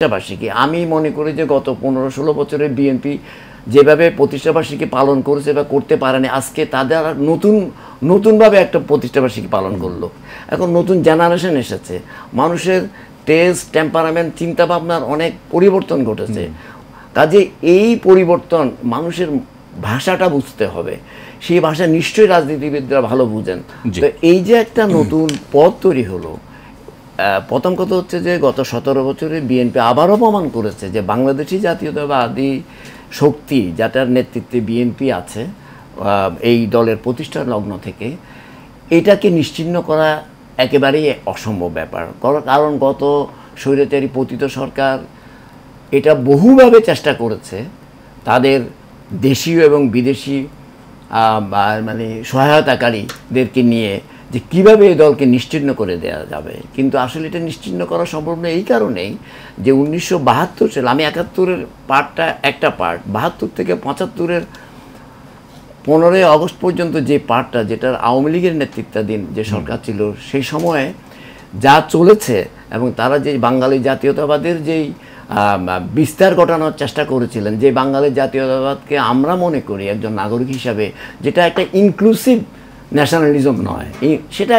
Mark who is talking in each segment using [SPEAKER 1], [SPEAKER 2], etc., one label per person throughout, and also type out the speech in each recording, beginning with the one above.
[SPEAKER 1] প্রতিষ্ঠাবার্ষিকী আমি মনে করি যে গত 15-16 বছরে বিএনপি যেভাবে প্রতিষ্ঠাবার্ষিকী পালন করেছে বা করতে পারেনি, আজকে তাদের নতুনভাবে একটা প্রতিষ্ঠাবার্ষিকী পালন করলো। এখন নতুন জেনারেশন এসেছে, মানুষের টেস্ট, টেম্পারামেন্ট, চিন্তাভাবনার অনেক পরিবর্তন ঘটেছে। কাজে এই পরিবর্তন মানুষের ভাষাটা বুঝতে হবে, সেই ভাষা নিশ্চয়ই রাজনীতিবিদরা ভালো বুঝেন। তো এই যে একটা নতুন পথ তৈরি হলো, প্রথম কথা হচ্ছে যে গত 17 বছরে বিএনপি আবারও প্রমাণ করেছে যে বাংলাদেশি জাতীয়তাবাদী শক্তি, যাটার নেতৃত্বে বিএনপি আছে এই দলের প্রতিষ্ঠা লগ্ন থেকে, এটাকে নিশ্চিহ্ন করা একেবারেই অসম্ভব ব্যাপার। কারণ গত স্বৈরাচারী পতিত সরকার এটা বহুভাবে চেষ্টা করেছে তাদের দেশীয় এবং বিদেশি মানে সহায়তাকারীদেরকে নিয়ে যে কীভাবে এই দলকে নিশ্চিহ্ন করে দেওয়া যাবে, কিন্তু আসলে এটা নিশ্চিহ্ন করা সম্ভব নয়। এই কারণেই যে 1972 সালে, আমি 71-এর পার্টটা একটা পার্ট, 72 থেকে 75-এর 15ই আগস্ট পর্যন্ত যে পার্টটা, যেটার আওয়ামী লীগের নেতৃত্বাধীন যে সরকার ছিল, সেই সময়ে যা চলেছে এবং তারা যে বাঙালি জাতীয়তাবাদের যেই বিস্তার ঘটানোর চেষ্টা করেছিলেন, যে বাঙালি জাতীয়তাবাদকে আমরা মনে করি একজন নাগরিক হিসাবে যেটা একটা ইনক্লুসিভ ন্যাশনালিজম নয়, সেটা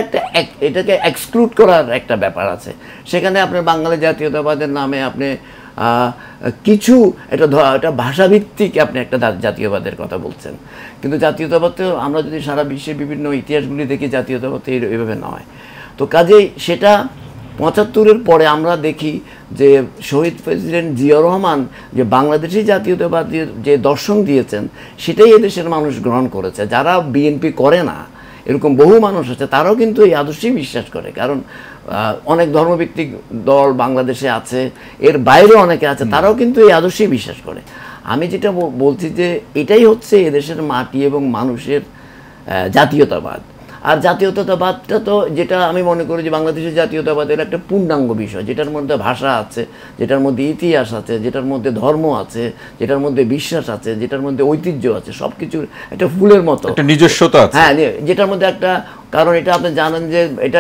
[SPEAKER 1] এটাকে এক্সক্লুড করার একটা ব্যাপার আছে। সেখানে আপনার বাঙালি জাতীয়তাবাদের নামে আপনি কিছু এটা ভাষাভিত্তিক আপনি একটা জাতীয়বাদের কথা বলছেন, কিন্তু জাতীয়তাবাদও আমরা যদি সারা বিশ্বের বিভিন্ন ইতিহাসগুলি দেখি, জাতীয়তাবাদ এইভাবে নয়। তো কাজেই সেটা 75-এর পরে আমরা দেখি যে শহীদ প্রেসিডেন্ট জিয়াউর রহমান যে বাংলাদেশি জাতীয়তাবাদের যে দর্শন দিয়েছেন, সেটাই এদেশের মানুষ গ্রহণ করেছে। যারা বিএনপি করে না, এরকম বহু মানুষ আছে, তারাও কিন্তু এই আদর্শেই বিশ্বাস করে। কারণ অনেক ধর্মভিত্তিক দল বাংলাদেশে আছে, এর বাইরেও অনেকে আছে, তারাও কিন্তু এই আদর্শেই বিশ্বাস করে। আমি যেটা বলছি যে এটাই হচ্ছে এদেশের মাটি এবং মানুষের জাতীয়তাবাদ। আর জাতীয়তাবাদটা তো, যেটা আমি মনে করি যে বাংলাদেশের জাতীয়তাবাদের একটা পূর্ণাঙ্গ বিষয়, যেটার মধ্যে ভাষা আছে, যেটার মধ্যে ইতিহাস আছে, যেটার মধ্যে ধর্ম আছে, যেটার মধ্যে বিশ্বাস আছে, যেটার মধ্যে ঐতিহ্য আছে, সব কিছুর একটা ফুলের মতো
[SPEAKER 2] একটা নিজস্বতা আছে।
[SPEAKER 1] হ্যাঁ, যেটার মধ্যে একটা, কারণ এটা আপনি জানেন যে এটা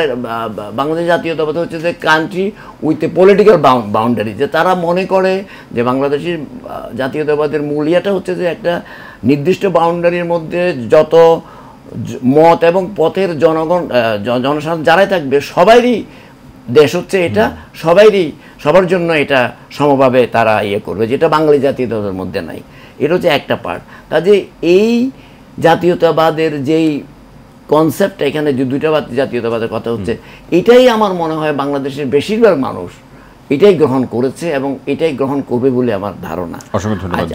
[SPEAKER 1] বাংলাদেশ জাতীয়তাবাদ হচ্ছে যে country with a political boundary, যে তারা মনে করে যে বাংলাদেশের জাতীয়তাবাদের মূল ইয়েটা হচ্ছে যে একটা নির্দিষ্ট বাউন্ডারির মধ্যে যত মত এবং পথের জনসাধারণ যারাই থাকবে, সবারই দেশ হচ্ছে এটা, সবার জন্য এটা সমভাবে তারা ইয়ে করবে, যেটা বাঙালি জাতীয়তাবাদের মধ্যে নাই। এটা হচ্ছে একটা পার্ট। কাজে এই জাতীয়তাবাদের যেই কনসেপ্টটা, এখানে যে দুইটা জাতীয়তাবাদের কথা হচ্ছে, এটাই আমার মনে হয় বাংলাদেশের বেশিরভাগ মানুষ এটাই গ্রহণ করেছে এবং এটাই গ্রহণ করবে বলে আমার ধারণা।
[SPEAKER 2] অসংখ্য ধন্যবাদ।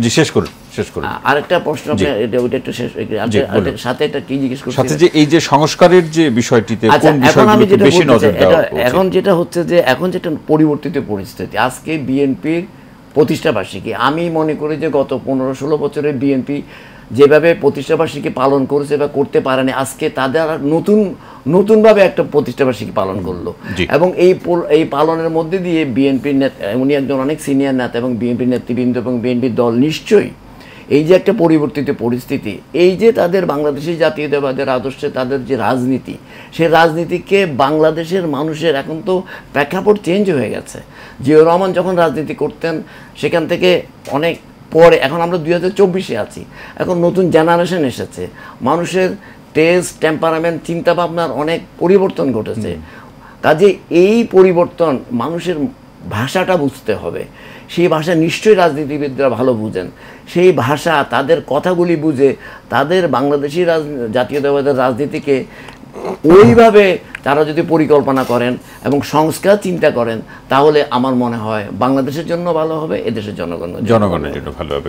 [SPEAKER 2] জি, শেষ করুন।
[SPEAKER 1] আরেকটা প্রশ্ন, ওইটা একটু শেষ, সাথে একটা কি জিজ্ঞেস করছি,
[SPEAKER 2] সাথে যে এই যে সংস্কারের যে বিষয়টিতে কোন বিষয়গুলোতে বেশি নজর দেওয়া উচিত?
[SPEAKER 1] এখন যেটা হচ্ছে যে এখন যেটা পরিবর্তিত পরিস্থিতি, আজকে বিএনপির প্রতিষ্ঠাবার্ষিকী আমি মনে করি যে গত 15-16 বছরে বিএনপি যেভাবে প্রতিষ্ঠাবার্ষিকী পালন করেছে বা করতে পারেনি, আজকে তাদের নতুনভাবে একটা প্রতিষ্ঠাবার্ষিকী পালন করলো। এবং এই পালনের মধ্যে দিয়ে বিএনপির নেতা, উনি একজন অনেক সিনিয়র নেতা এবং বিএনপির নেতৃবৃন্দ এবং বিএনপির দল নিশ্চয়ই এই যে একটা পরিবর্তিত পরিস্থিতি, এই যে তাদের বাংলাদেশি জাতীয়তাবাদের আদর্শে তাদের যে রাজনীতি, সেই রাজনীতিকে বাংলাদেশের মানুষের, এখন তো প্রেক্ষাপট চেঞ্জ হয়ে গেছে। জিয়াউর রহমান যখন রাজনীতি করতেন সেখান থেকে অনেক পরে, এখন আমরা 2024-এ আছি, এখন নতুন জেনারেশন এসেছে, মানুষের টেস্ট, টেম্পারামেন্ট, চিন্তাভাবনার অনেক পরিবর্তন ঘটেছে। কাজে এই পরিবর্তন মানুষের ভাষাটা বুঝতে হবে, সেই ভাষা নিশ্চয়ই রাজনীতিবিদরা ভালো বুঝেন। সেই ভাষা, তাদের কথাগুলি বুঝে তাদের বাংলাদেশি জাতীয়তাবাদের রাজনীতিকে ওইভাবে তারা যদি পরিকল্পনা করেন এবং সংস্কার চিন্তা করেন, তাহলে আমার মনে হয় বাংলাদেশের জন্য ভালো হবে, এদেশের জনগণের জন্য ভালো হবে।